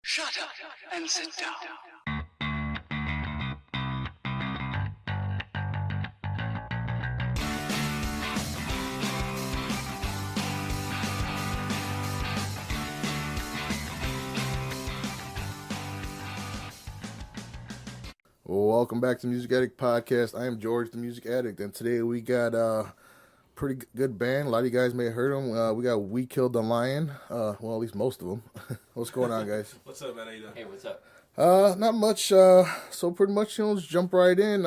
Shut up and sit down. Welcome back to Music Addict Podcast. I am George, the Music Addict, and today we got a pretty good band. A lot of you guys may have heard them. We got We Killed the Lion. Well, at least most of them. What's going on, guys? What's up, man? How you doing? Hey, what's up? Not much. So pretty much, let's jump right in.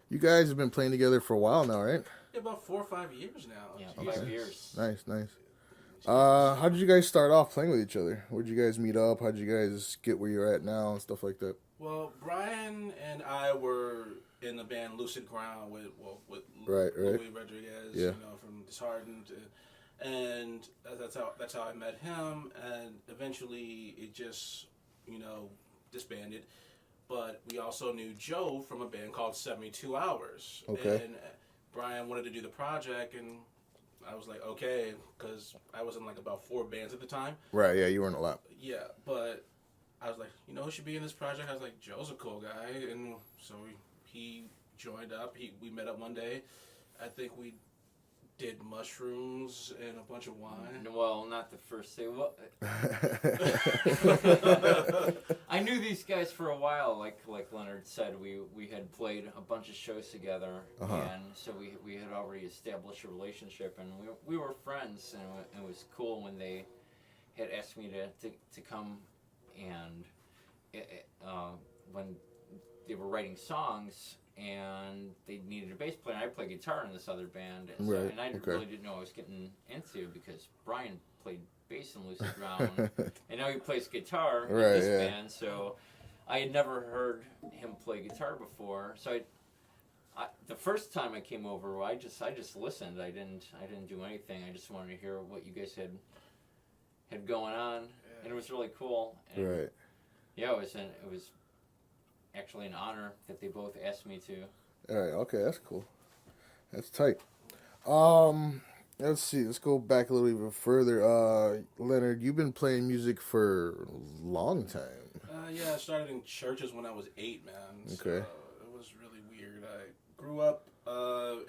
You guys have been playing together for a while now, right? Yeah, about 4 or 5 years now. Yeah, Jeez. 5 years. Nice. How did you guys start off playing with each other? Where'd you guys meet up? How'd you guys get where you're at now and stuff like that? Well, Brian and I were in the band Lucid Ground with Right. Louis Rodriguez, Yeah. From Disheartened, and that's how I met him. And eventually, it just disbanded. But we also knew Joe from a band called 72 Hours. Okay. And Brian wanted to do the project, and I was like, okay, because I was in like about 4 bands at the time. Right. Yeah, you weren't a lot. Yeah, but I was like, who should be in this project? I was like, Joe's a cool guy, and so he joined up. We met up one day. I think we did mushrooms and a bunch of wine. Well, not the first day. Well, I knew these guys for a while. Like Leonard said, we had played a bunch of shows together, and so we had already established a relationship, and we were friends, and it was cool when they had asked me to come, and when they were writing songs and they needed a bass player, and I played guitar in this other band, and, Right, and I okay. really didn't know what I was getting into because Brian played bass in Lucid Ground, and now he plays guitar in Right, this yeah. band. So I had never heard him play guitar before. So I the first time I came over, I just listened. I didn't do anything. I just wanted to hear what you guys had going on, and it was really cool. And Right. yeah, it was actually an honor that they both asked me to. All right. Okay, that's cool. That's tight. Let's see. Let's go back a little even further. Leonard, you've been playing music for a long time. Yeah, I started in churches when I was 8, man. Okay. So it was really weird. I grew up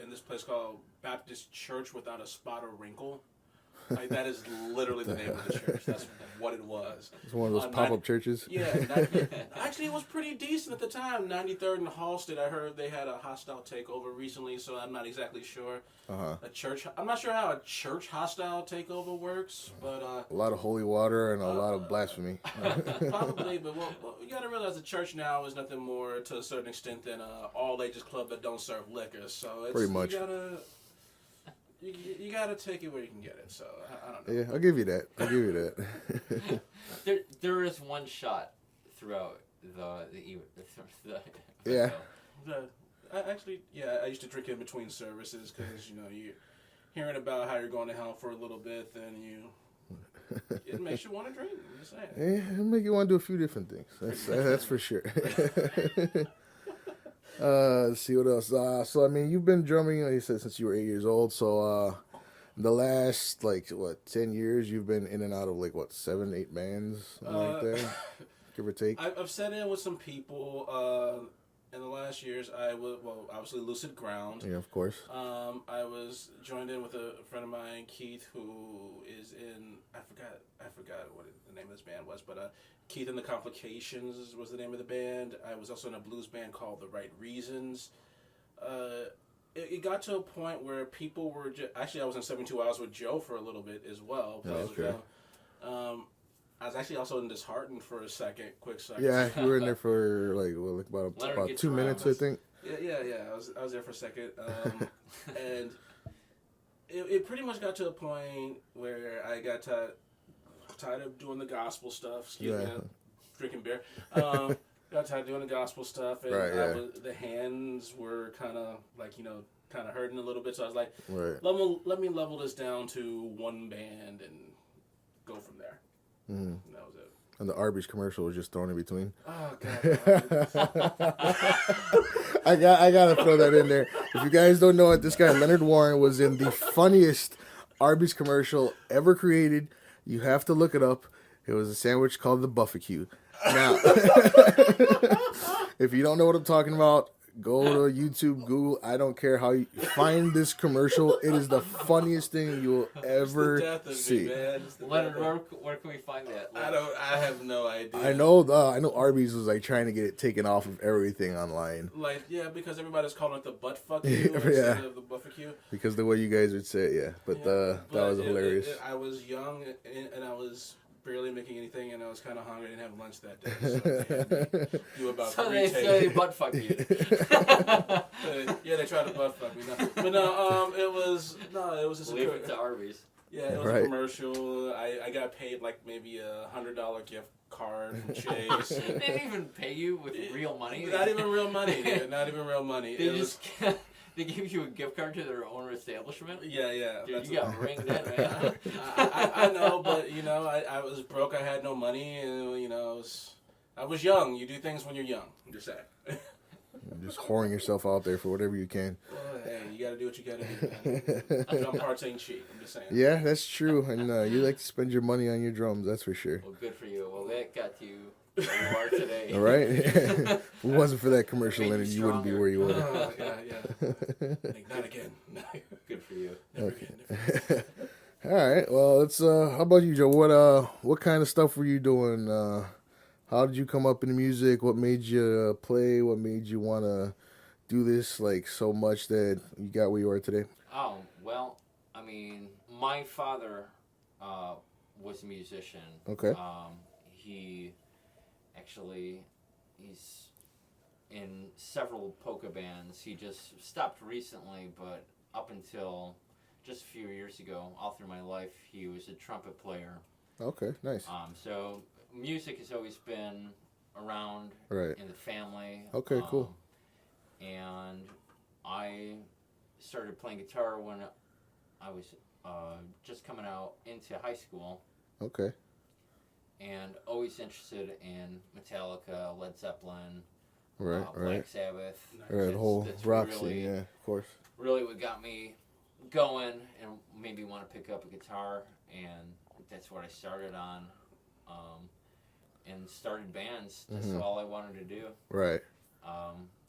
in this place called Baptist Church Without a Spot or Wrinkle. Like, that is literally the name of the church. That's what it was. It's one of those pop-up churches. Yeah, actually, it was pretty decent at the time. 93rd and Halsted, I heard they had a hostile takeover recently, so I'm not exactly sure. A church, I'm not sure how a church hostile takeover works, but A lot of holy water and a lot of blasphemy. probably. But you got to realize the church now is nothing more to a certain extent than an all-ages club that don't serve liquor. So it's, Pretty much. You gotta take it where you can get it. So I don't know. Yeah, I'll give you that. There is one shot throughout the Yeah. I used to drink in between services because you're hearing about how you're going to hell for a little bit, then it makes you want to drink. I'm just saying. Yeah, it'll make you want to do a few different things. That's for sure. Let's see what else. So I mean, you've been drumming, like you said, since you were 8 years old. So the last 10 years, you've been in and out of 7, 8 bands, something like that, give or take. I've sat in with some people in the last years. I was obviously Lucid Ground. Yeah, of course. I was joined in with a friend of mine, Keith, who is in I forgot what the name of this band was, but Keith and the Complications was the name of the band. I was also in a blues band called The Right Reasons. It got to a point where people were actually I was in 72 Hours with Joe for a little bit as well. Oh, okay. I was actually also in Disheartened for a quick second. Yeah, you were in there for about 2 minutes, I think. Yeah. I was there for a second, and it pretty much got to a point where I got tired of doing the gospel stuff. Excuse me, drinking beer. Got tired of doing the gospel stuff, and Right, the hands were kind of hurting a little bit. So I was like, Right. let me level this down to one band and go from there. And that was it. And the Arby's commercial was just thrown in between. Oh God. I gotta throw that in there. If you guys don't know it, this guy Leonard Warren was in the funniest Arby's commercial ever created. You have to look it up. It was a sandwich called the Buffacue. Now, if you don't know what I'm talking about, go to YouTube, Google. I don't care how you find this commercial. It is the funniest thing you'll ever see. Leonard, where can we find that? I have no idea. I know Arby's was like trying to get it taken off of everything online. Like, yeah, because everybody's calling it the butt fuck you instead of the Buffacue. Because the way you guys would say it, yeah. But that was hilarious. I was young and I was barely making anything, and I was kind of hungry. I didn't have lunch that day. So you about so three they butt fuck you. Yeah, they tried to butt fuck me. No. But no, it was just Leave it to Arby's. Yeah, it was a commercial. I got paid like maybe $100 gift card from Chase. They didn't even pay you with real money. Not even real money. Dude. Not even real money. They gave you a gift card to their own establishment? Yeah. Dude, you got ringed in, man. I know, but, I was broke. I had no money. And, I was young. You do things when you're young. I'm just saying. Just whoring yourself out there for whatever you can. Well, hey, you got to do what you got to do. Drum parts ain't cheap. I'm just saying. Yeah, that's true. And you like to spend your money on your drums, that's for sure. Well, good for you. Well, that got you where you are today. All right. If it wasn't for that commercial in it, you wouldn't be where you were. Yeah. Like, not again. Good for you. Never again. All right. Well, let's. How about you, Joe? What kind of stuff were you doing? How did you come up in the music? What made you play? What made you want to do this like so much that you got where you are today? Oh, well, I mean, my father was a musician. Okay. He's in several polka bands. He just stopped recently, but up until just a few years ago, all through my life, he was a trumpet player. Okay, nice. So music has always been around right. in the family. Okay, cool. And I started playing guitar when I was just coming out into high school. Okay. And always interested in Metallica, Led Zeppelin, right. Black Sabbath. Right, the whole rock scene, yeah, of course. Really what got me going and made me want to pick up a guitar, and that's what I started on. And started bands. That's all I wanted to do. Right.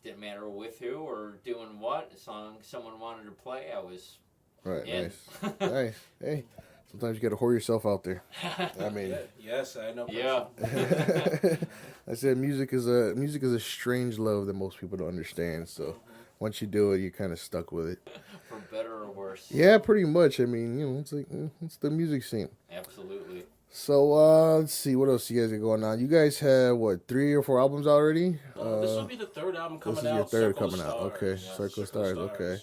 Didn't matter with who or doing what. As long as someone wanted to play, I was right. in. Nice. Nice. Hey, sometimes you got to whore yourself out there. I mean. Yes, I know. Yeah. I said music is a strange love that most people don't understand. So once you do it, you're kind of stuck with it. For better or worse. Yeah, pretty much. I mean, it's like it's the music scene. Absolutely. So let's see what else you guys are going on. You guys have 3 or 4 albums already? This will be the third album coming out. This is your third Circle coming out. Stars. Okay, Yeah, Circle Stars. Okay.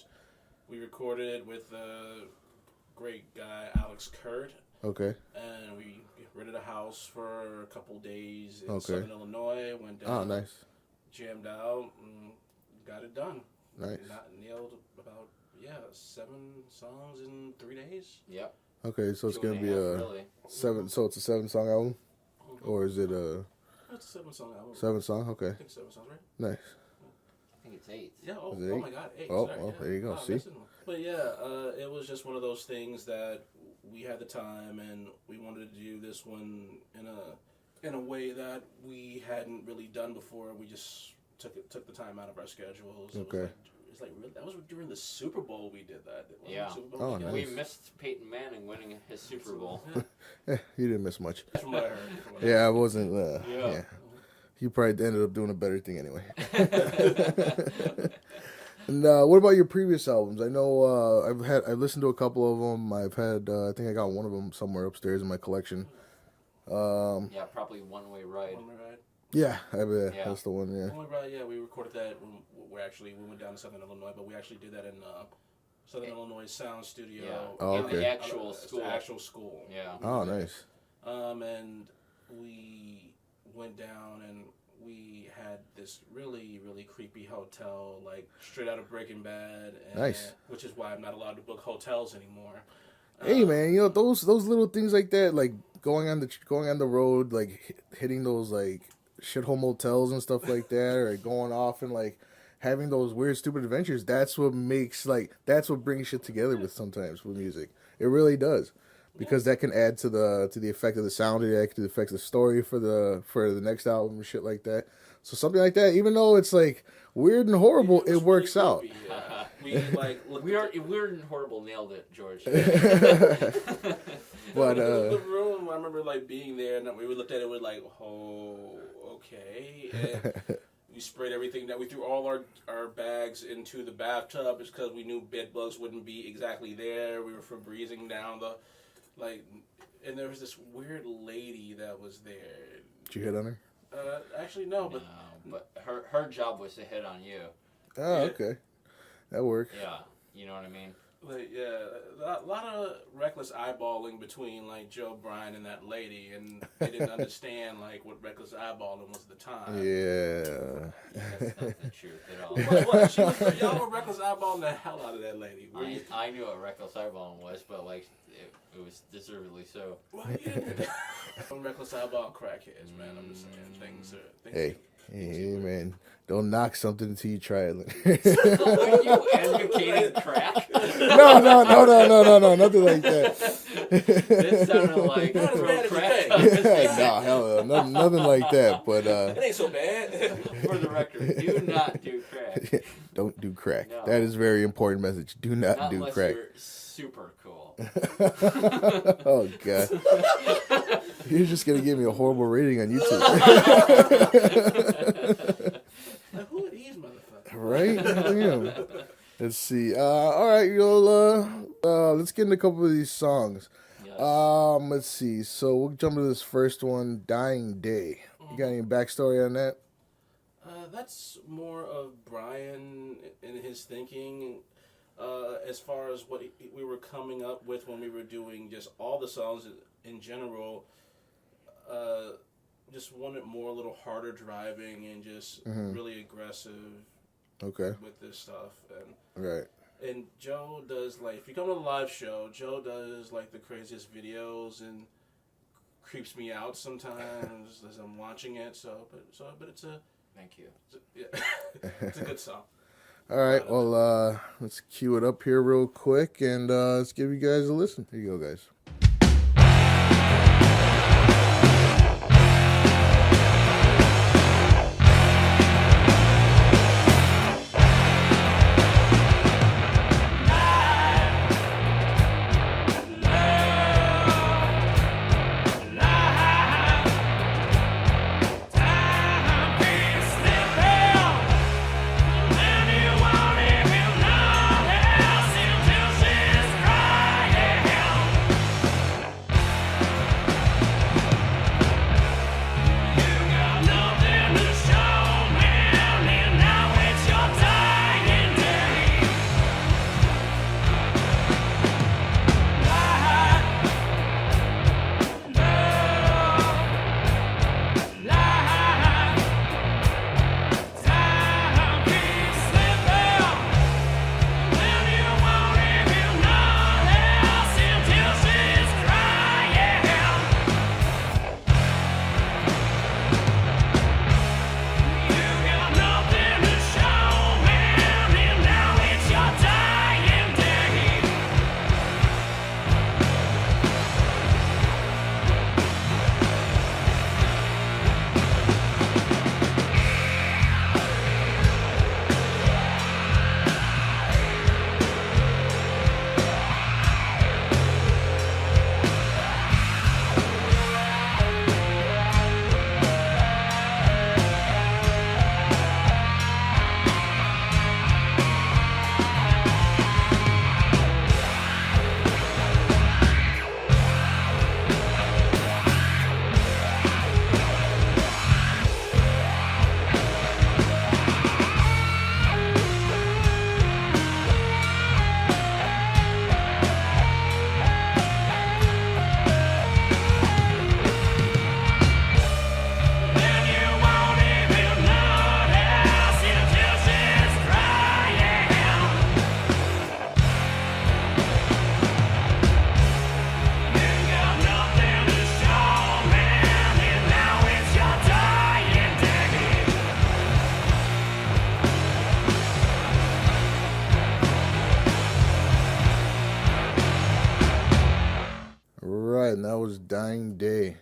We recorded it with a great guy, Alex Kurt. Okay. And we rented a house for a couple days in Okay. Southern Illinois. Went down. Oh, nice. Jammed out and got it done. Nice. Nailed about 7 songs in 3 days. Yep. Okay, so it's 2.5, gonna be really. 7. So it's a 7-song album, or is it a It's a 7-song album. 7-song? Okay. I think 7 songs, right? Nice. I think it's 8. Yeah. Is it Oh 8? my God, 8. Oh, Sorry, well, yeah. there you go. Wow, See? But yeah, it was just one of those things that we had the time and we wanted to do this one in a way that we hadn't really done before. We just took the time out of our schedules. Okay. It's like really, that was during the Super Bowl we did that. Wasn't Yeah. the Super Bowl Oh, we did? nice. We missed Peyton Manning winning his Super Bowl. You didn't miss much. That's from what I heard. Yeah, I wasn't. Yeah. Yeah. You probably ended up doing a better thing anyway. And what about your previous albums? I know I've listened to a couple of them. I've had I think I got one of them somewhere upstairs in my collection. Yeah, probably One Way Ride. One Way Ride. Yeah, Yeah. that's the one. Yeah. One Way Ride. Yeah, we recorded that when we went down to Southern Illinois, but we actually did that in Southern Illinois Sound Studio. Yeah. Oh, In okay. the actual school. Actual school. Yeah. Oh, nice. And we went down and we had this really, really creepy hotel, like straight out of Breaking Bad. And, Nice. Which is why I'm not allowed to book hotels anymore. Hey man, those little things like that, like going on the road, like hitting those like shithole motels and stuff like that, or going off and like having those weird stupid adventures. That's what brings shit together with music. It really does. because that can add to the effect of the sound. It actually affects the story for the next album and shit like that. So something like that, even though it's like weird and horrible, it works really out. creepy, yeah. We like looked Weird and Horrible nailed it, George. But the room, I remember like being there, and we looked at it. We're like, oh, okay. And we sprayed everything down. We threw all our bags into the bathtub just because we knew bed bugs wouldn't be exactly there. We were Febrezing down and there was this weird lady that was there. did you hit on her? Actually, no, but her job was to hit on you. Oh, okay, that works. Yeah, you know what I mean. like, yeah, a lot of reckless eyeballing between like Joe Bryan and that lady, and they didn't understand like what reckless eyeballing was at the time. Yeah. That's not the truth at all. What? Y'all were reckless eyeballing the hell out of that lady. I knew what reckless eyeballing was, but like it was deservedly so. Well, yeah. Reckless eyeball crackheads, man. I'm just saying things Hey, man, don't knock something until you try it. Are you advocating crack? No, nothing like that. That sounded like Not as pro bad as crack. you think. No, hell no, nothing like that. But It ain't so bad. For the record, do not do crack. don't do crack. No. That is a very important message. Do not do unless crack. you're super cool. Oh god, you're just gonna give me a horrible rating on YouTube, Like, who are these motherfuckers? right? Yeah. Let's see. All right, let's get into a couple of these songs. Yes. Let's see. So we'll jump to this first one, "Dying Day." You got any backstory on that? That's more of Brian and his thinking. As far as what we were coming up with when we were doing just all the songs in general, just wanted more, a little harder driving and just really aggressive. Okay. With this stuff. Right. And Joe does, like, if you come to the live show, Joe does like the craziest videos and creeps me out sometimes as I'm watching it. But it's a Thank you. it's a good song. All right. Well, let's cue it up here real quick and let's give you guys a listen. Here you go, guys. Dying Day.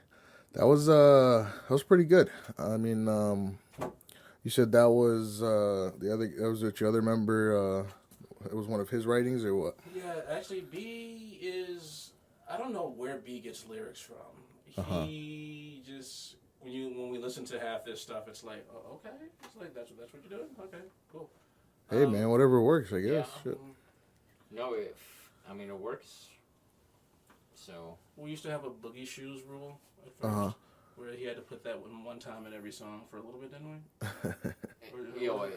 That was pretty good. I mean, you said that was that was what your other member. It was one of his writings or what? Yeah, actually, B is. I don't know where B gets lyrics from. He just when we listen to half this stuff, it's like, oh, okay, it's like that's what you're doing. Okay, cool. Hey man, whatever works, I guess. Yeah. Shit. No, it works. So We used to have a boogie shoes rule at first, where he had to put that one time in every song for a little bit, didn't we?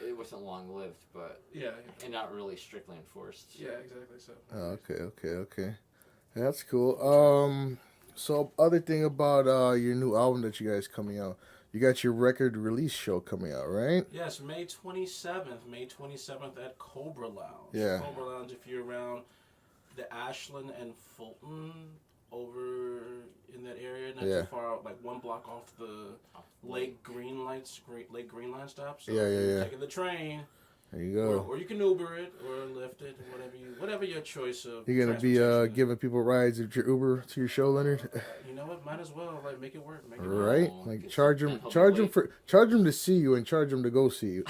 it wasn't long lived, but Yeah. and not really strictly enforced. Yeah, exactly. So. Okay. Yeah, that's cool. So other thing about your new album that you guys coming out, you got your record release show coming out, right? Yes, May 27th at Cobra Lounge. Yeah. Cobra Lounge, if you're around the Ashland and Fulton over in that area, not too far out, like one block off the Lake Green Line stop. So if you're taking the train. There you go. Or you can Uber it or Lyft it, whatever your choice of. You're gonna be giving people rides at your Uber to your show, Leonard. You know what? Might as well make it work. Right? Oh, Like get charge some them to see you and charge them to go see you.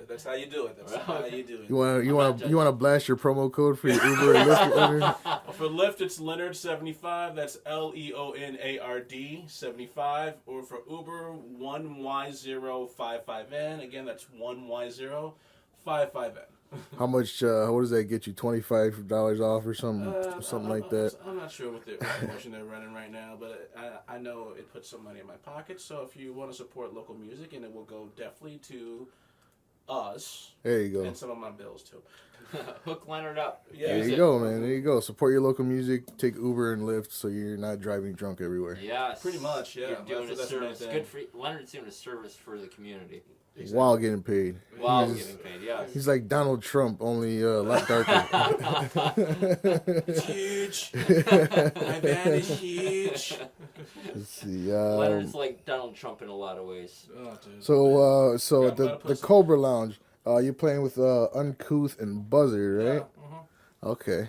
That's how you do it. That's how you do it. You want to blast your promo code for your Uber and Lyft, Leonard? For Lyft, it's Leonard75. That's Leonard 75. Or for Uber, 1Y055N. Again, that's 1Y055N. How much? What does that get you? $25 off or something like that? I'm not sure what the promotion they're running right now, but I know it puts some money in my pocket. So if you want to support local music, and it will go definitely to us. There you go. And some of my bills too. Hook Leonard up. Yeah. There you go, man. There you go. Support your local music. Take Uber and Lyft so you're not driving drunk everywhere. Yes. Pretty much, yeah. You're doing a That's service. the main Good for Leonard's doing a service for the community. Exactly. While getting paid. While getting paid, yes. He's like Donald Trump, only a lot darker. It's huge. My van is huge. Let's see. Leonard's like Donald Trump in a lot of ways. Oh, dude. So at the Cobra Lounge, you're playing with Uncouth and Buzzard, right? Yeah. Okay.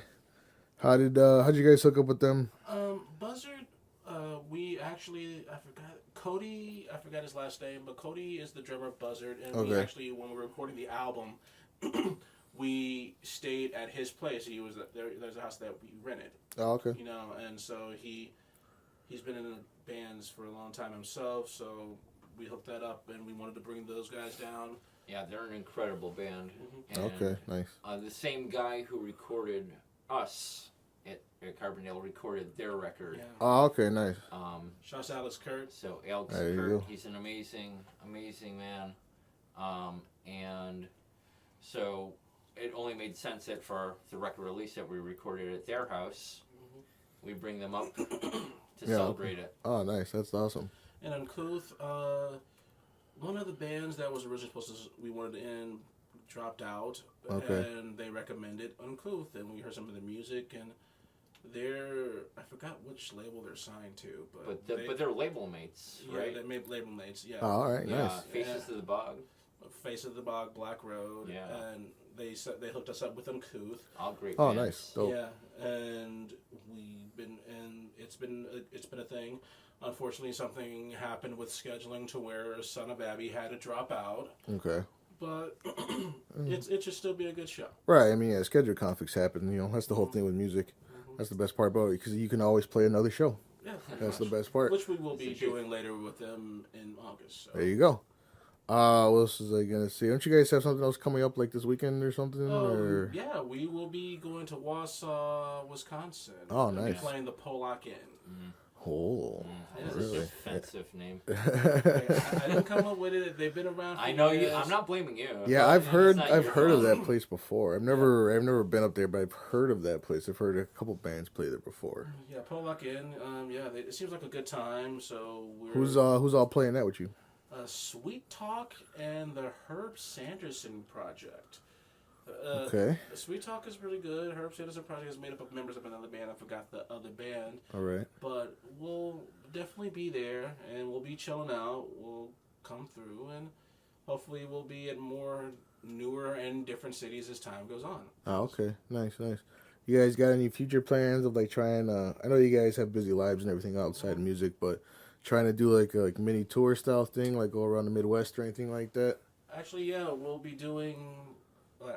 How'd you guys hook up with them? Buzzard, we actually, Cody, I forgot his last name, but Cody is the drummer of Buzzard, and we actually, when we were recording the album, we stayed at his place. He was there's a house that we rented. Oh, okay. You know, and so he's been in bands for a long time himself, so we hooked that up, and we wanted to bring those guys down. Yeah, they're an incredible band. Mm-hmm. And, Okay, nice. The same guy who recorded us at Carbondale recorded their record. Yeah. Oh, okay, nice. Shouts to Alex Kurt. So Alex There you Kurt, go. he's an amazing man. And so it only made sense that for the record release that we recorded at their house, we bring them up to celebrate it. Oh, nice. That's awesome. And Uncouth, one of the bands that was originally we wanted in dropped out, and they recommended Uncouth, and we heard some of the music, and I forgot which label they're signed to, but they're label mates, right? Yeah, they made label mates, yeah. Oh, all right, Yeah, nice. Faces of the Bog. Face of the Bog, Black Road, Yeah. and they hooked us up with Uncouth. All great Oh, bands. nice. Dope. Yeah, and it's been a thing. Unfortunately, something happened with scheduling to where Son of Abby had to drop out. Okay. But it should still be a good show. Right. I mean, yeah, schedule conflicts happen. You know, that's the whole thing with music. That's the best part about it because you can always play another show. Yeah, That's the best part. Which we will be doing later with them in August. So. There you go. What else was I gonna say? Don't you guys have something else coming up like this weekend or something? Or Yeah, we will be going to Wausau, Wisconsin. Oh, We'll be nice. playing the Polak Inn. oh, That's really? an offensive name. I didn't come up with it. They've been around. For I know you. years. I'm not blaming you. Yeah, I've heard not of your that place before. I've never been up there, but I've heard of that place. I've heard a couple bands play there before. Yeah, Polak Inn. It seems like a good time. So we're Who's all playing that with you? Sweet Talk and the Herb Sanderson Project. Okay. Sweet Talk is really good. Herb Sanderson Project is made up of members of another band. I forgot the other band. All right. But we'll definitely be there, and we'll be chilling out. We'll come through, and hopefully we'll be at more newer and different cities as time goes on. Oh, okay. Nice. You guys got any future plans of like trying? I know you guys have busy lives and everything outside of music, but trying to do like a mini tour style thing, like go around the Midwest or anything like that. Actually, yeah, we'll be doing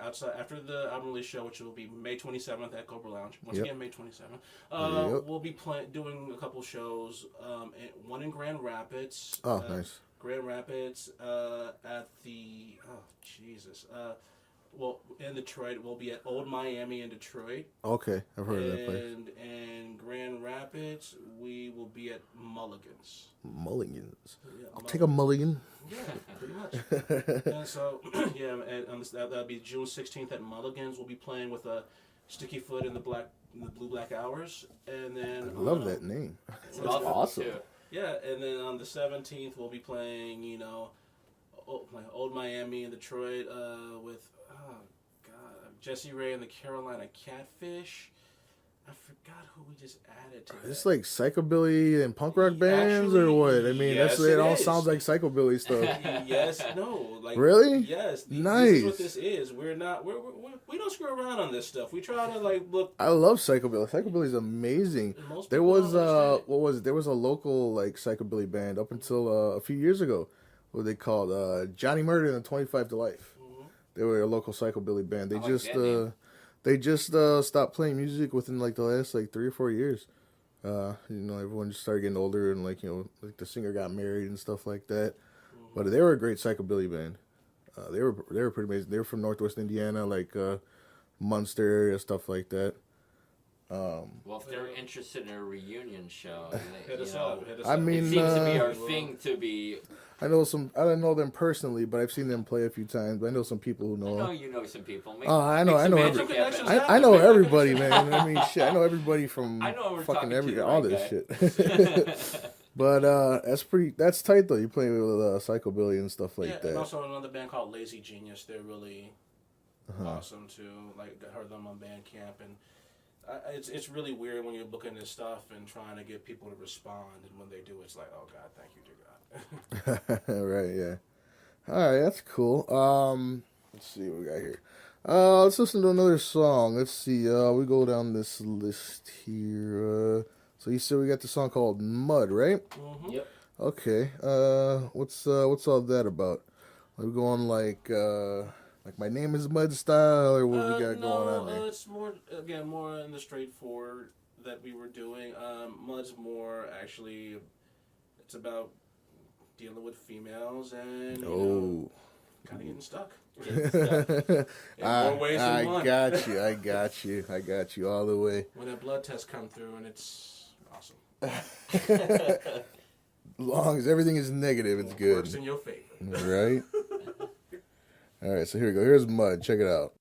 outside after the album release show, which will be May 27th at Cobra Lounge. Once again, May 27th. We'll be doing a couple shows. One in Grand Rapids. Oh, nice. Grand Rapids at the Jesus. Well, in Detroit, we'll be at Old Miami in Detroit. Okay, I've heard of that place. And Grand Rapids, we will be at Mulligan's. Mulligan's. Yeah, I'll take a mulligan. Yeah, pretty much. And so, yeah, and that'll be June 16th at Mulligan's. We'll be playing with Sticky Foot in the Blue Black Hours, and then I love that name. That's awesome. Yeah, and then on the 17th we'll be playing, Old Miami in Detroit with Jesse Ray and the Carolina Catfish. I forgot who we just added to that. It's like psychobilly and punk rock bands, or what? I mean, yes, it all sounds like psychobilly stuff. Yes, no, like really? Yes, nice. This is what this is. We don't screw around on this stuff. We try to look. I love psychobilly. Psychobilly is amazing. There was what was it? There was a local like psychobilly band up until a few years ago. What they called Johnny Murder and the 25 to Life. They were a local psychobilly band. They just stopped playing music within like the last 3 or 4 years. Everyone just started getting older and like the singer got married and stuff like that. But they were a great psychobilly band. They were pretty amazing. They were from Northwest Indiana, like Munster area, stuff like that. Well, if they're interested in a reunion show, hit us up. I mean, it seems to be our thing to be. I don't know them personally, but I've seen them play a few times. I know some people who know. I know you know some people. I know everybody, man. I mean, shit, I know everybody from fucking all this shit. But that's tight though. You play with psychobilly and stuff like that. And also another band called Lazy Genius. They're really awesome too. Like I heard them on Bandcamp, and it's really weird when you're looking at stuff and trying to get people to respond, and when they do, it's like, oh God, thank you, dear God. Right, yeah. All right, that's cool. Let's see what we got here. Let's listen to another song. Let's see. We go down this list here. So you said we got the song called Mud, right? Mm-hmm. Yep. Okay. What's all that about? Are we going like My Name Is Mud style, or what we got going on there? It's more in the straightforward that we were doing. Mud's more actually, it's about dealing with females and kind of getting stuck. In more ways than one. I got you all the way. When that blood test come through, and it's awesome. As long as everything is negative, it's good. Works in your favor. Right? All right, so here we go. Here's Mud. Check it out.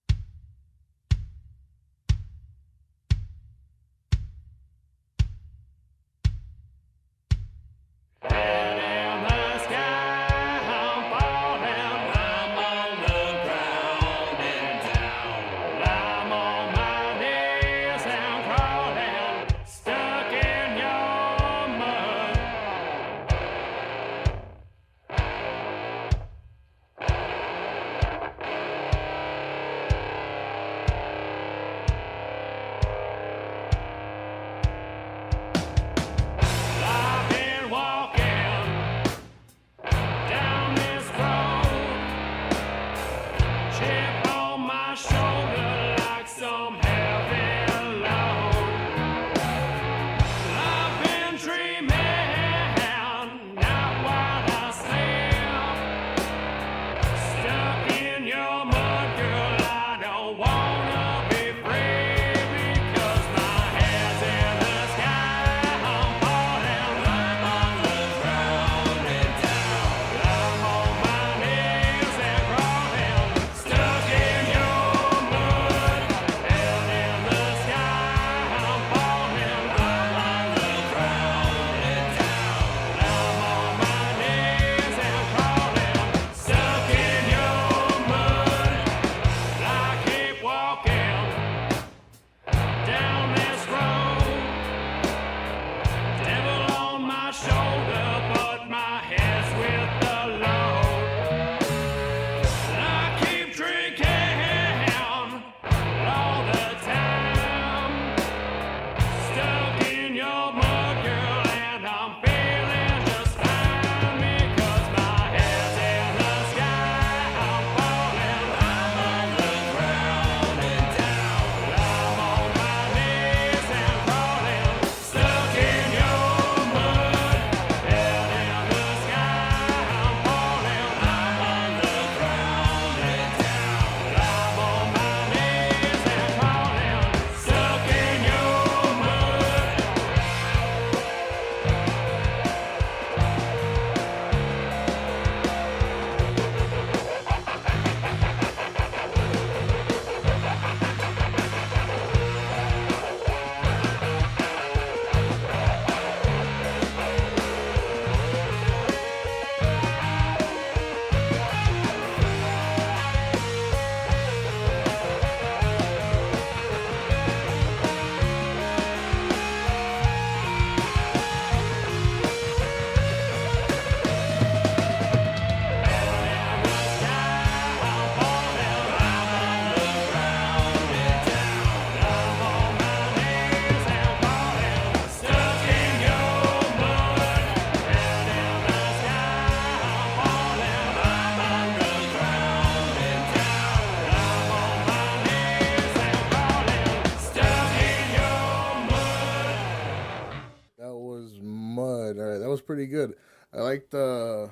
pretty good. I like the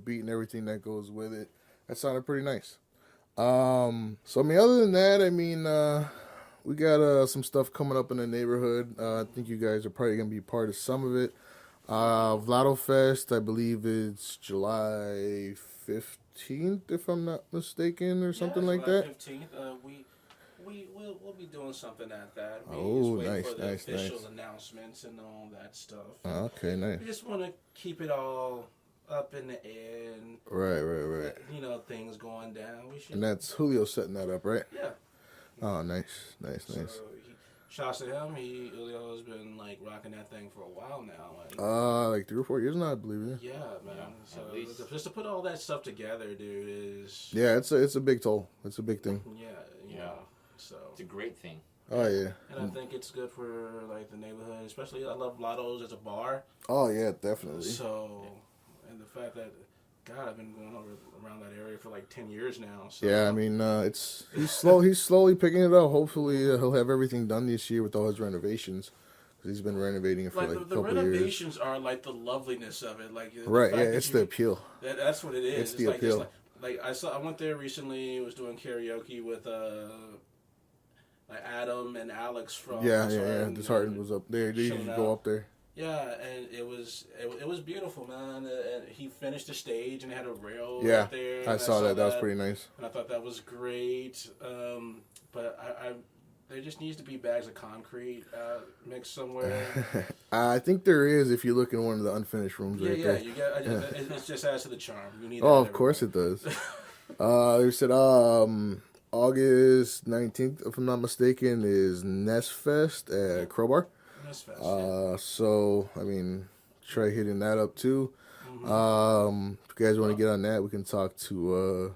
beat and everything that goes with it. That sounded pretty nice. So I mean, other than that, I mean, we got some stuff coming up in the neighborhood. I think you guys are probably gonna be part of some of it. Vlado Fest, I believe it's July 15th, if I'm not mistaken, or something like July that. 15th. We'll be doing something at that. We Oh, just wait nice, for the nice, official nice. announcements and all that stuff. Okay, nice. We just want to keep it all up in the air and Right. things going down. We should. And that's Julio setting that up, right? Yeah. Oh, nice. So shouts to him. Julio has been like rocking that thing for a while now. And, Like 3 or 4 years now, I believe. yeah, man. So at least. just to put all that stuff together, dude, is Yeah, it's a big toll. It's a big thing. yeah, you Yeah. know. So It's a great thing. Oh yeah. and I think it's good for like the neighborhood, especially I love Lotto's as a bar. Oh yeah, definitely. So and the fact that God, I've been going around that area for like 10 years now. So. Yeah, I mean, he's slowly picking it up. Hopefully, he'll have everything done this year with all his renovations. Because he's been renovating it for like like a the couple of years. renovations are like the loveliness of it, like Right? fact Yeah, that it's you- the appeal. That's what it is. It's the like, appeal. Like I went there recently. Was doing karaoke with like Adam and Alex from Yeah. Disheartened. Disheartened was up there. They showing usually out. go up there. Yeah, and it was beautiful, man. And he finished the stage and had a rail Yeah, right there. I and saw that. That was pretty nice. And I thought that was great. But I there just needs to be bags of concrete mixed somewhere. I think there is if you look in one of the unfinished rooms Yeah, right yeah, there. you got. It just adds to the charm. You need. Oh, that of course it everywhere. does. They said August 19th, if I'm not mistaken, is Nest Fest at Crowbar. That's fast. Yeah. So I mean, try hitting that up too. If you guys want to get on that, we can talk to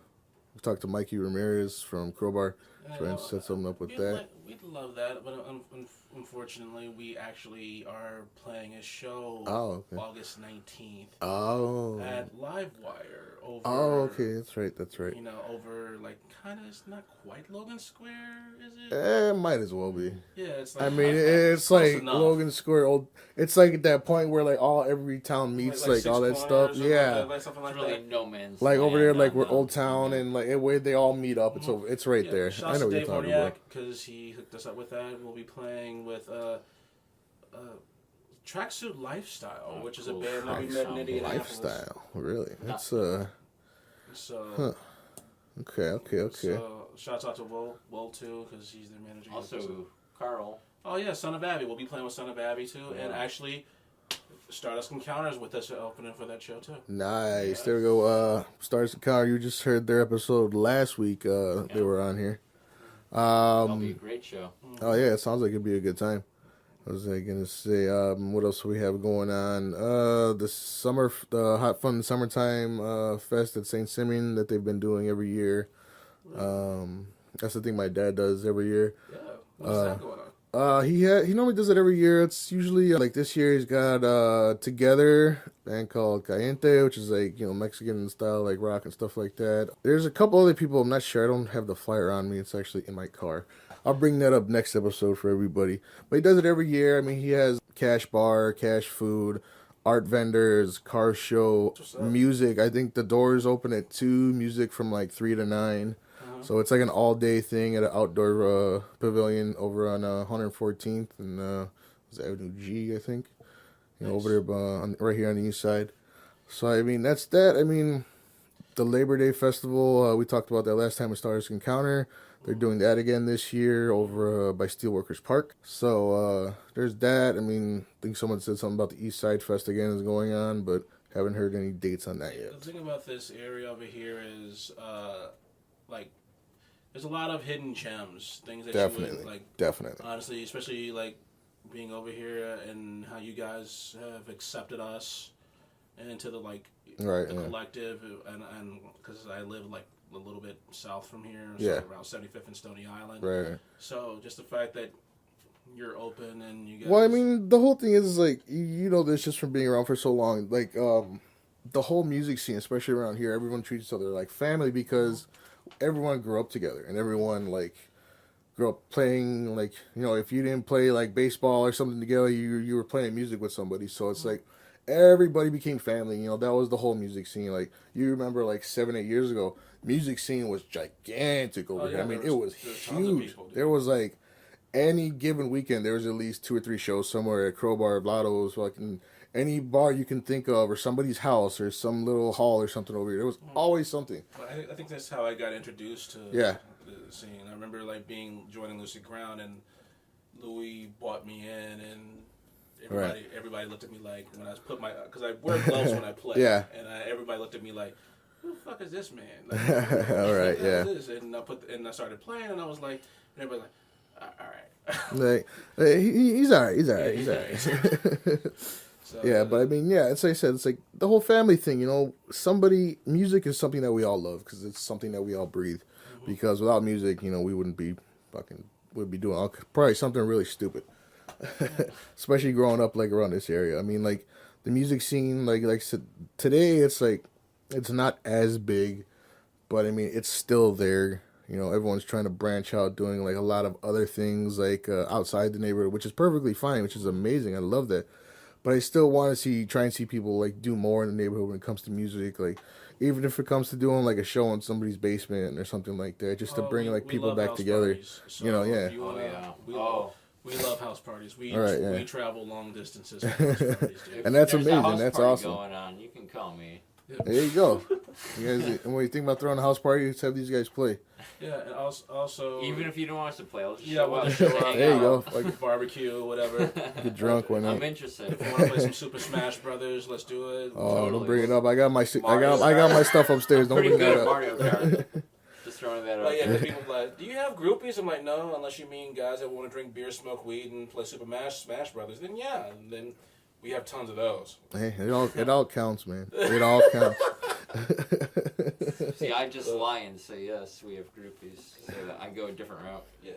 Mikey Ramirez from Crowbar. Try and set something up with that. We'd love that, but unfortunately, we actually are playing a show Oh, okay. August 19th Oh. at Livewire over. Oh, okay. That's right. You know, over like kind of, it's not quite Logan Square, is it? It might as well be. Yeah, it's like. I mean, it's close like enough. Logan Square. Old. It's like at that point where like every town meets, like Six all that Corners stuff. or Yeah. like something like It's really that. no man's Like over land there, like down where the- Old Town and like where they all meet up. It's over. It's right there. Shouts I know to what you're Dave talking Horniak about. because he hooked us up with that. We'll be playing with Tracksuit Lifestyle, which is a cool. band that we met in Indianapolis. Lifestyle, really? That's So, okay. so shouts out to Will too because he's their manager. Also, Carl. Oh yeah, Son of Abby. We'll be playing with Son of Abby too, and Yeah. actually, Stardust Encounters with us opening for that show too. Nice. There we go. Stars Encounter. You just heard their episode last week. They were on here. That'll be a great show. Oh yeah, it sounds like it'd be a good time. What was I gonna say? What else do we have going on? The Hot Fun Summertime Fest at St. Simeon that they've been doing every year. That's the thing my dad does every year. Yeah, what's that going on? He normally does it every year. It's usually like this year he's got Together, a band called Caliente, which is like, you know, Mexican style like rock and stuff like that. There's a couple other people. I'm not sure. I don't have the flyer on me. It's actually in my car. I'll bring that up next episode for everybody. But he does it every year. I mean, he has cash bar, cash food, art vendors, car show, music. I think the doors open at 2, music from like 3 to 9. So it's like an all-day thing at an outdoor pavilion over on 114th and it's Avenue G, I think. You know, over there right here on the east side. So, I mean, that's that. I mean, the Labor Day Festival, we talked about that last time with Stars Encounter. They're doing that again this year over by Steelworkers Park. So there's that. I mean, I think someone said something about the East Side Fest again is going on, but haven't heard any dates on that yet. The thing about this area over here is, like, there's a lot of hidden gems, things that you would, like, Definitely. honestly, especially, like, being over here and how you guys have accepted us into the, like, Right, the yeah. collective, and because I live, like, a little bit south from here, so Yeah. around 75th and Stony Island. Right. So just the fact that you're open and you guys... Well, I mean, the whole thing is like, you know this just from being around for so long. Like, the whole music scene, especially around here, everyone treats each other like family because everyone grew up together and everyone, like, grew up playing, like, you know, if you didn't play, like, baseball or something together, you were playing music with somebody. So it's like, everybody became family. You know, that was the whole music scene. Like you remember, like 7, 8 years ago, music scene was gigantic over here. yeah, I mean, there it was was tons of huge. people, dude. There was like any given weekend, there was at least 2 or 3 shows somewhere at Crowbar, Blotto's, fucking any bar you can think of, or somebody's house, or some little hall or something over here. There was always something. But I think that's how I got introduced to Yeah. the scene. I remember like joining Lucid Ground, and Louis brought me in, and everybody looked at me like when I put my, because I wear gloves when I play, Yeah. and everybody looked at me like, who the fuck is this man? Like, All right, yeah. And I started playing, and I was like, and everybody like, all right. Like he's all right. He's all right. He's all right. So, Yeah, but I mean, yeah, it's like I said, it's like the whole family thing, you know. Music is something that we all love because it's something that we all breathe. Because without music, you know, we wouldn't be would be doing probably something really stupid. Especially growing up like around this area. I mean, like the music scene, like I said, today it's like it's not as big, but I mean, it's still there. You know, everyone's trying to branch out, doing like a lot of other things like outside the neighborhood, which is perfectly fine, which is amazing. I love that. But I still want to try and see people like do more in the neighborhood when it comes to music. Like, even if it comes to doing like a show in somebody's basement or something like that, just to bring like people love back house together. parties. So You know, yeah. if you wanna- we love house parties. We Right, we travel long distances for house parties, dude. And that's There's a amazing. house That's party awesome. going on. You can call me. There you go. You guys, and when you think about throwing a house party, just have these guys play. Yeah, and also Even if you don't want us to play, I'll just Yeah, show we'll up. just show up. Hang There you out. go. Like barbecue, whatever. get drunk, why not? I'm interested. If you want to play some Super Smash Brothers, let's do it. Oh, Totally. don't bring it up. I got my Mario I got my stuff upstairs. Don't Pretty bring good that at up. Mario Kart. Just throwing that Oh out. yeah, there. the people like, do you have groupies? I'm like, no, unless you mean guys that want to drink beer, smoke weed, and play Super Smash Brothers. Then yeah, and then we have tons of those. Hey, it all counts, man. It all counts. See, I just lie and say yes. We have groupies, so that I go a different route. Yeah.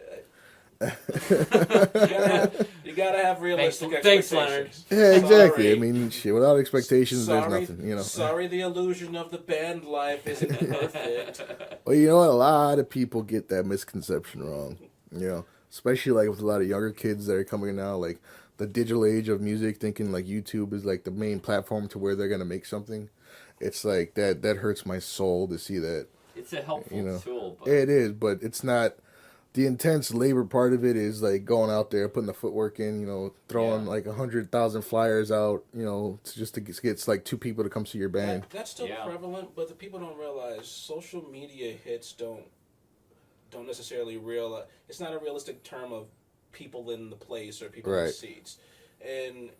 you gotta have realistic Thanks, expectations. Yeah, exactly. Sorry. I mean, shit. Without expectations, Sorry, there's nothing. You know. Sorry, the illusion of the band life isn't perfect. Well, you know what? A lot of people get that misconception wrong. You know, especially like with a lot of younger kids that are coming now, like the digital age of music, thinking like YouTube is like the main platform to where they're gonna make something. It's like that hurts my soul to see that. It's a helpful You know, tool, but it is, but it's not. The intense labor part of it is like going out there, putting the footwork in, you know, throwing Yeah. like 100,000 flyers out, you know, just to get like 2 people to come see your band. That's still Yeah. prevalent, but the people don't realize social media hits don't necessarily realize it's not a realistic term of people in the place or people in the Right. seats. And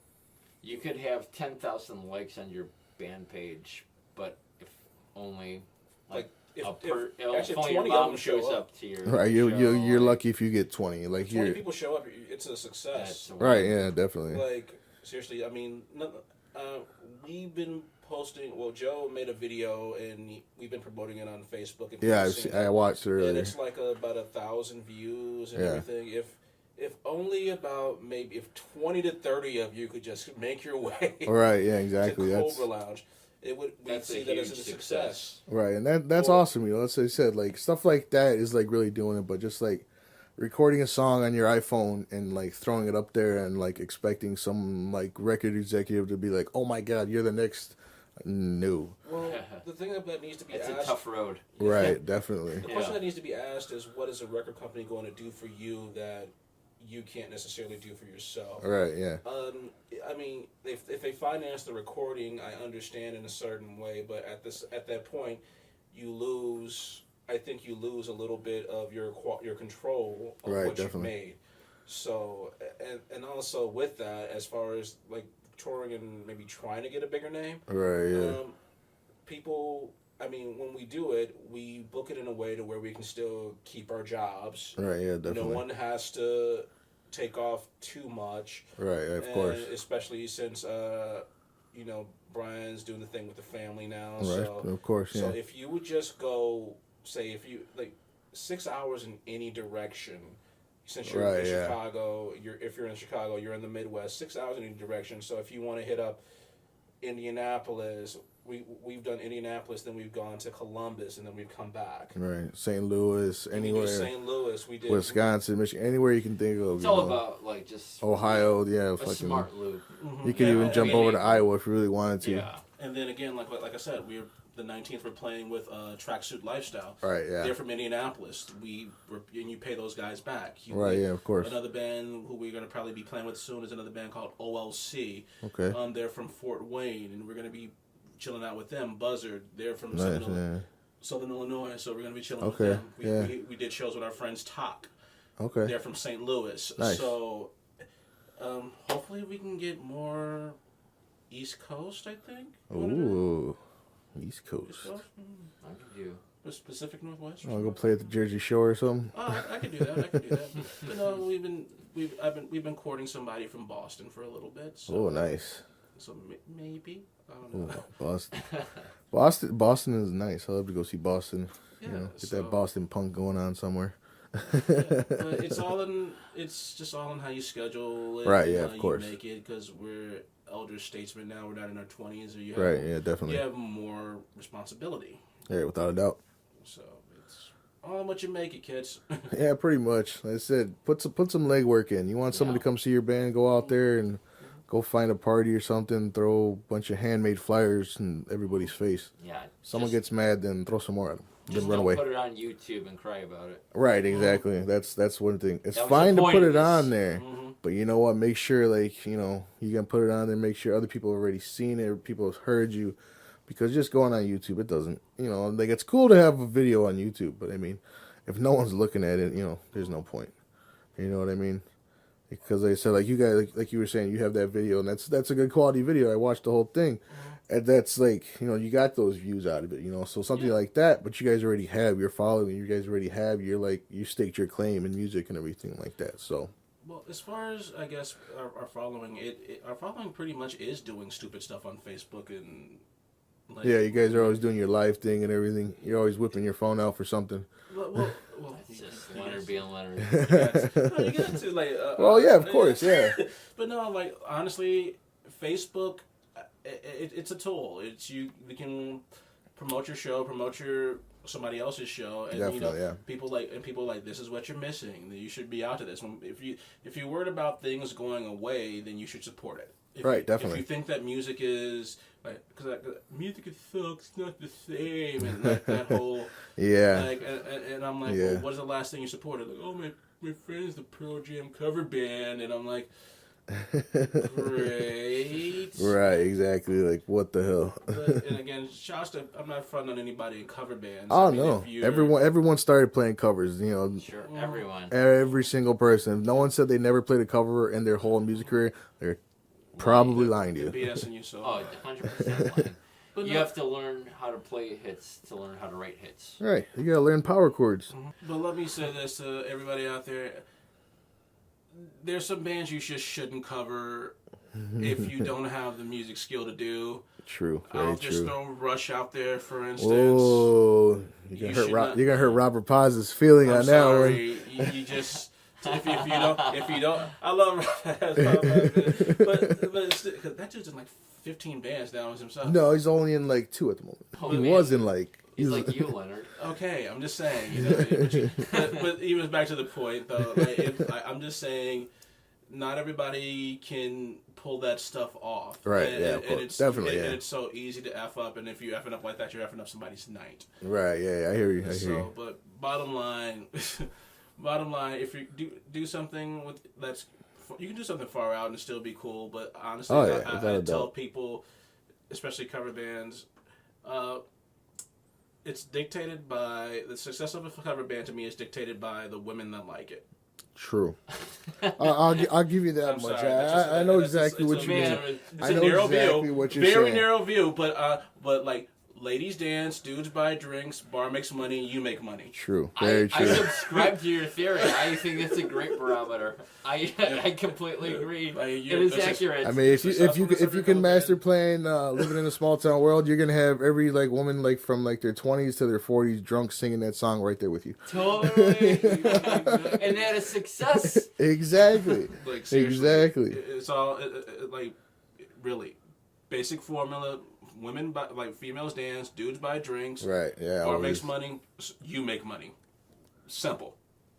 you could have 10,000 likes on your band page, but if only like if if only actually your 20 of mom them show shows up. up to your Right, show, you're like, lucky if you get 20. Like 20 you're people show up, it's a that's success. a right, win. yeah, definitely. Like seriously, I mean, we've been posting. Well, Joe made a video, and we've been promoting it on Facebook. And Yeah, posting I watched it and earlier. it's like about 1,000 views and Yeah. everything. If only about maybe if 20 to 30 of you could just make your way Right, yeah, to exactly. That's Cobra Lounge, we'd That's see a that as huge a success. right, and that's Or- awesome. You know, that's what I said. Like stuff like that is like really doing it, but just like recording a song on your iPhone and like throwing it up there and like expecting some like record executive to be like, "Oh my God, you're the next." No, Well, the thing that needs to be It's a asked, tough road. right, definitely. the question that needs to be asked is, what is a record company going to do for you that you can't necessarily do for yourself? Right, yeah, I mean, if they finance the recording, I understand in a certain way, but at that point, you lose. I think you lose a little bit of your control of Right, what definitely. you've made. So, and also with that, as far as like touring and maybe trying to get a bigger name, right, yeah, people. I mean, when we do it, we book it in a way to where we can still keep our jobs. right, yeah, No definitely. one has to take off too much. Right, of And course. especially since Brian's doing the thing with the family now. Right, So, of course, so yeah. if you would just go, say, if you like 6 hours in any direction, since you're Right, in yeah. Chicago, if you're in Chicago, you're in the Midwest, 6 hours in any direction. So if you want to hit up Indianapolis, we've done Indianapolis, then we've gone to Columbus, and then we've come back. Right, St. Louis, anywhere. St. Louis, we did Wisconsin, Michigan, anywhere you can think of. It's all about like just Ohio, yeah, a fucking. smart loop. Mm-hmm. You could even jump over to Iowa if you really wanted to. Yeah. And then again, like I said, we're the 19th. We're playing with Tracksuit Lifestyle. Right. Yeah. They're from Indianapolis. And you pay those guys back. Right. Yeah. Of course. Another band who we're going to probably be playing with soon is another band called OLC. Okay. They're from Fort Wayne, and we're going to be chilling out with them. Buzzard. They're from Nice, Southern Illinois, so we're going to be chilling with Okay, them. We did shows with our friends Talk. Okay. They're from St. Louis. Nice. So hopefully we can get more East Coast, I think. Ooh, East Coast. East Coast? I could do. Pacific Northwest. I'll go play at the Jersey Shore or something. I could do that. But no, we've been courting somebody from Boston for a little bit. So, Oh, nice. So maybe I don't know. Boston. Boston is nice. I'd love to go see Boston. Yeah, Get that Boston punk going on somewhere. But it's just all in how you schedule it. Right. And Yeah. how Of course. You make it because we're elder statesmen now. We're not in our 20s, or you have, Right. Yeah. Definitely. You have more responsibility. Yeah. Without a doubt. So it's all how much you make it, kids. Yeah. Pretty much. Like I said, put some legwork in. You want someone to come see your band? Go out there and go find a party or something. Throw a bunch of handmade flyers in everybody's face. Yeah. Someone gets mad, then throw some more at them. Then Just run don't away. put it on YouTube and cry about it. Right, exactly. That's one thing. It's That was fine the to point put of it this. on there, Mm-hmm. but you know what? Make sure, like, you can put it on there. Make sure other people have already seen it, or people have heard you, because just going on YouTube, it doesn't. Like, it's cool to have a video on YouTube, but I mean, if no one's looking at it, there's no point. You know what I mean? Because like I said, like you guys, like you were saying, you have that video, and that's a good quality video. I watched the whole thing. And that's like, you got those views out of it, so something like that, but you guys already have your following, you guys already have you staked your claim in music and everything like that, so. Well, as far as, I guess, our following, our following pretty much is doing stupid stuff on Facebook and... Like, Yeah, you guys are always doing your live thing and everything. You're always whipping your phone out for something. Well, It's just Leonard being Leonard. you get to, like... Well, yeah, of course, yeah. But no, like, honestly, Facebook... It's a tool. You can promote your show, promote somebody else's show, and Definitely, yeah. people like this is what you're missing. You should be out to this. If you're worried about things going away, then you should support it. Right, definitely. If you think that music is because music sucks, it's not the same, and like that whole Yeah. like, and I'm like, Yeah. well, what is the last thing you supported? Like, oh my friend's the Pearl Jam cover band, and I'm like. Great. Right, exactly. Like, what the hell? And again, shouts to, I'm not fronting on anybody in cover bands. Oh, I mean, no. if you're- Everyone started playing covers, Sure, everyone. Every single person. If no one said they never played a cover in their whole music career, they're probably lying to you. BSing you, so. Oh, 100% lying. But You no- have to learn how to play hits to learn how to write hits. Right. You gotta learn power chords. But let me say this to everybody out there. There's some bands you just shouldn't cover if you don't have the music skill to do. True. I'll Very just true. throw Rush out there, for instance. Oh, You you're should not- gonna hurt Robert Paz's feeling I'm on that one. sorry. You just if you don't, I love but it's, cause that dude's in like 15 bands now as himself. No, he's only in like 2 at the moment. Oh, he man. was in like. He's like you, Leonard. Okay, I'm just saying, but even back to the point though, like, I'm just saying, not everybody can pull that stuff off. Right, And, yeah, and, of and course. it's Definitely, and yeah. it's so easy to F up, and if you effing up like that, you're effing up somebody's night. Right. Yeah. I hear you. I hear So, you. but bottom line, if you do something you can do something far out and still be cool. But honestly, Oh, yeah, I without a tell doubt. people, especially cover bands, it's dictated by the success of a cover band. To me, is dictated by the women that like it. True. I'll give you that I'm much. sorry, that's just- I know that's just- exactly it's what a you mean. narrow- It's I a know narrow exactly view, what you're very saying. narrow view. But like, ladies dance, dudes buy drinks, bar makes money, you make money. True. Very I true. subscribe to your theory. I think that's a great barometer. I completely agree. Like, It you're- is that's just- accurate. I mean, if you can master playing, living in a small town world, you're gonna have every like woman like from like their 20s to their 40s drunk singing that song right there with you. Totally. And that is success. Exactly. Like, seriously, Exactly. It's all like really basic formula. females dance, dudes buy drinks. Right. Yeah. Bar always. makes money. You make money. Simple.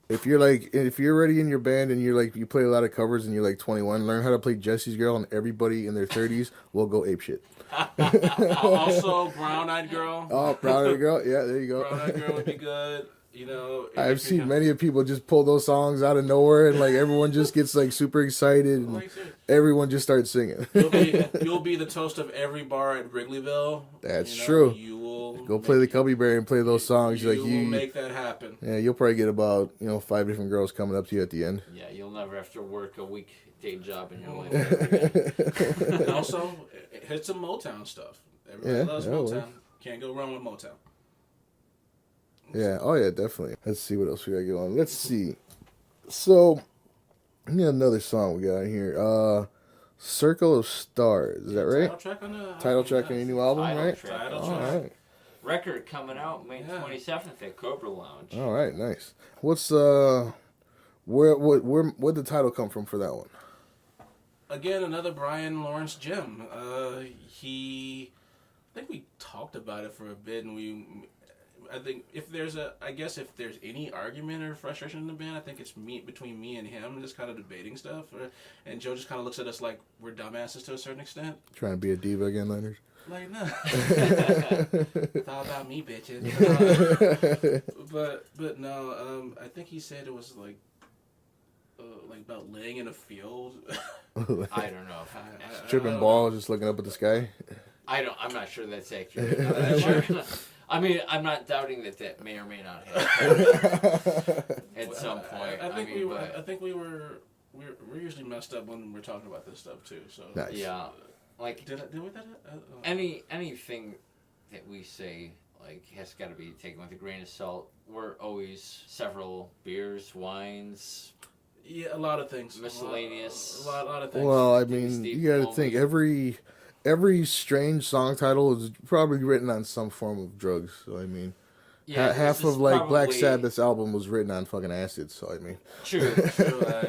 If you're already in your band and you play a lot of covers and you're like 21, learn how to play Jesse's Girl, and everybody in their 30s will go apeshit. Also, Brown Eyed Girl. Oh, Brown Eyed Girl. Yeah, there you go. Brown Eyed Girl would be good. You know, I've seen many of people just pull those songs out of nowhere, and like everyone just gets like super excited, and everyone just starts singing. You'll be the toast of every bar at Wrigleyville. That's true. You will go play the Cubby Bear and play those songs. You will make that happen. Yeah, you'll probably get about 5 different girls coming up to you at the end. Yeah, you'll never have to work a weekday job in your life. And also, hit some Motown stuff. Everybody loves Motown. Can't go wrong with Motown. Yeah, oh yeah, definitely. Let's see what else we gotta get on. Let's see. So, we got another song we got in here. Circle of Stars, is that right? Title track on your new album, right? Title track. Record coming out May 27th at Cobra Lounge. All right, nice. What's where'd the title come from for that one? Again, another Brian Lawrence gem. I think we talked about it for a bit, and I think if there's any argument or frustration in the band, I think it's between me and him, just kind of debating stuff. And Joe just kind of looks at us like we're dumbasses to a certain extent. Trying to be a diva again, Leonard? Like, no. It's all about me, bitches. But no, I think he said it was like about laying in a field. I don't know. Tripping balls, just looking up at the sky. I'm not sure that's accurate. I'm not sure. I mean, I'm not doubting that may or may not happen at some point. I think we're usually messed up when we're talking about this stuff too. So nice. Yeah, like did we that? Anything that we say has got to be taken with a grain of salt. We're always several beers, wines. Yeah, a lot of things. Miscellaneous. A lot of things. Well, I mean, you got to think every strange song title is probably written on some form of drugs. So I mean, half of Black Sabbath's album was written on fucking acid. So I mean, true.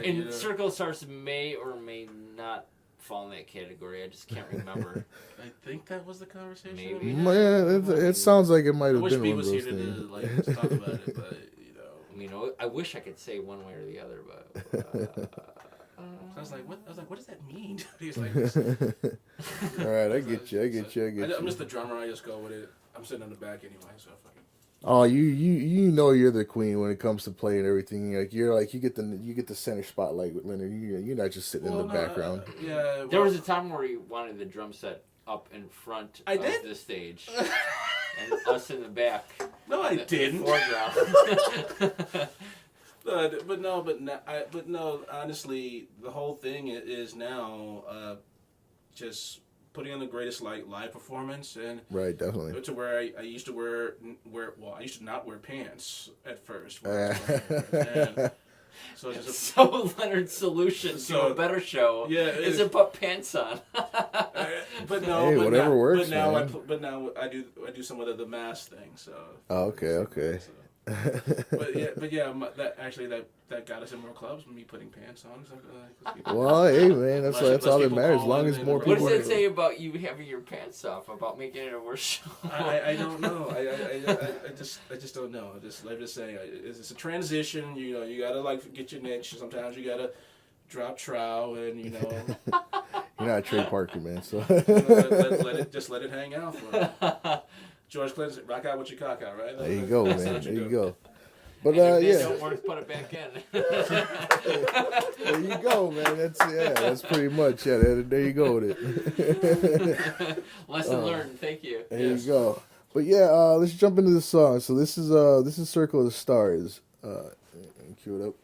And Circle of Stars may or may not fall in that category. I just can't remember. I think that was the conversation. Maybe. Yeah, it sounds like it might have been one of those things. To talk about it, but I mean, I wish I could say one way or the other, but. I was like, what does that mean? He's like, all right, I get you. I'm just the drummer. I just go with it. I'm sitting in the back anyway, so fucking. Oh, you know you're the queen when it comes to play and everything. You get the center spotlight with Leonard. You're not just sitting in the background. There was a time where he wanted the drum set up in front of the stage, and us in the back. No, I didn't. Foreground. But no. Honestly, the whole thing is now just putting on the greatest live performance, and right, definitely. To where I used to I used to not wear pants at first. So Leonard's solution to a better show is to put pants on. But no, hey, whatever now, works. But now I do some of the mask thing. So. Oh, okay. So. That got us in more clubs. Me putting pants on. Well, hey man, that's all that matters. As long as more people. What does that say about you having your pants off? About making it a worse show? I don't know. I just don't know. I'm just saying. It's a transition. You gotta get your niche. Sometimes you gotta drop trow and You're not a Trey Parker, man. So let it hang out for George Clinton, rock out with your cock out, right? There you go, man. There you go. But don't work, put it back in. There you go, man. That's pretty much There you go with it. Lesson learned. Thank you. There you go. But let's jump into the song. So this is Circle of the Stars. Cue it up.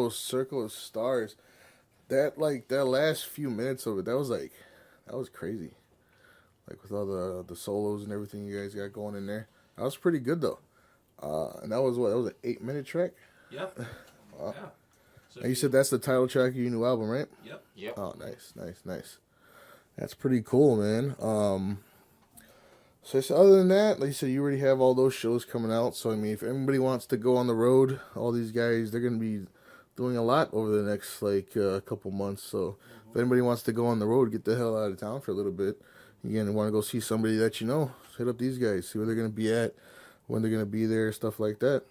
show, Circle of Stars, that last few minutes of it, that was crazy. Like with all the solos and everything you guys got going in there. That was pretty good though. And that was an 8-minute track? Yep. Wow. Yeah. So And you said that's the title track of your new album, right? Yep. Oh, nice. That's pretty cool, man. So other than that, like you said, you already have all those shows coming out. So I mean, if anybody wants to go on the road, all these guys, they're gonna be doing a lot over the next couple months. So if anybody wants to go on the road, get the hell out of town for a little bit. Again, want to go see somebody that you know, hit up these guys, see where they're gonna be at, when they're gonna be there, stuff like that.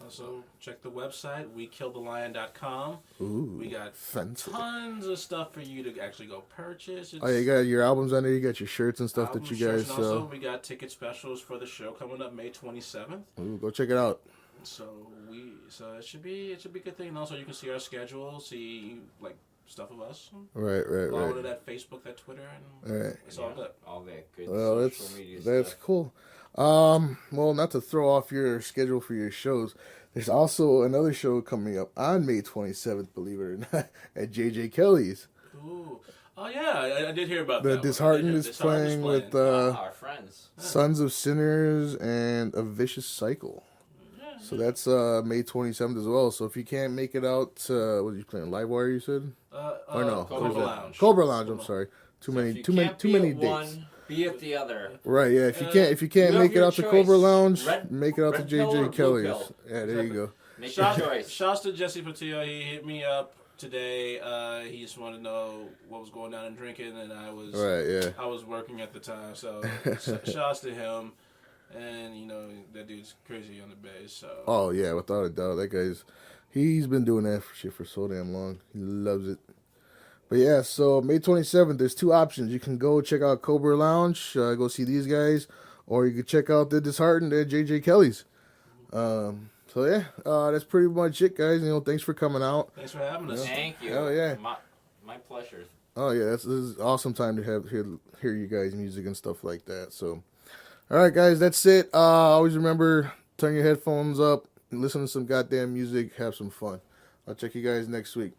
Also, check the website, WeKillTheLion.com. Ooh, we got fancy. tons of stuff for you to actually go purchase. Oh, you got your albums on there. You got your shirts and stuff that you guys sell. Also, we got ticket specials for the show coming up May 27th. Ooh, go check it out. So it should be a good thing. And also, you can see our schedule, see like stuff of us. Right. Follow that Facebook, that Twitter, and it's all good. All that good Well, social media that's stuff. cool. Well, not to throw off your schedule for your shows, there's also another show coming up on May 27th, believe it or not, at JJ Kelly's. Ooh. Oh, yeah, I did hear about The that. Disheartened is playing with Our friends. Sons of Sinners and A Vicious Cycle. So that's May 27th as well. So if you can't make it out, what are you playing? Livewire, you said? Or no? Cobra Lounge. Cobra Lounge. I'm sorry. Too many dates. One, be at the other. Right, yeah. If you can't you make have it out your to Cobra choice. Lounge, Red- make it out to red pill or JJ blue Kelly's. pill? Yeah, there you go. Make your choice. Shouts to Jesse Patillo. He hit me up today. He just wanted to know what was going on in drinking, and I was working at the time. So shouts to him. And that dude's crazy on the bass. So Oh yeah, without a doubt, he's been doing that shit for so damn long. He loves it. But yeah, so May 27th, there's two options. You can go check out Cobra Lounge, go see these guys, or you can check out the Disheartened at JJ Kelly's. So yeah, that's pretty much it, guys. Thanks for coming out. Thanks for having us. Thank you. Hell yeah. My pleasure. Oh yeah, this is an awesome time to hear you guys' music and stuff like that. So, all right, guys, that's it. Always remember, turn your headphones up, listen to some goddamn music, have some fun. I'll check you guys next week.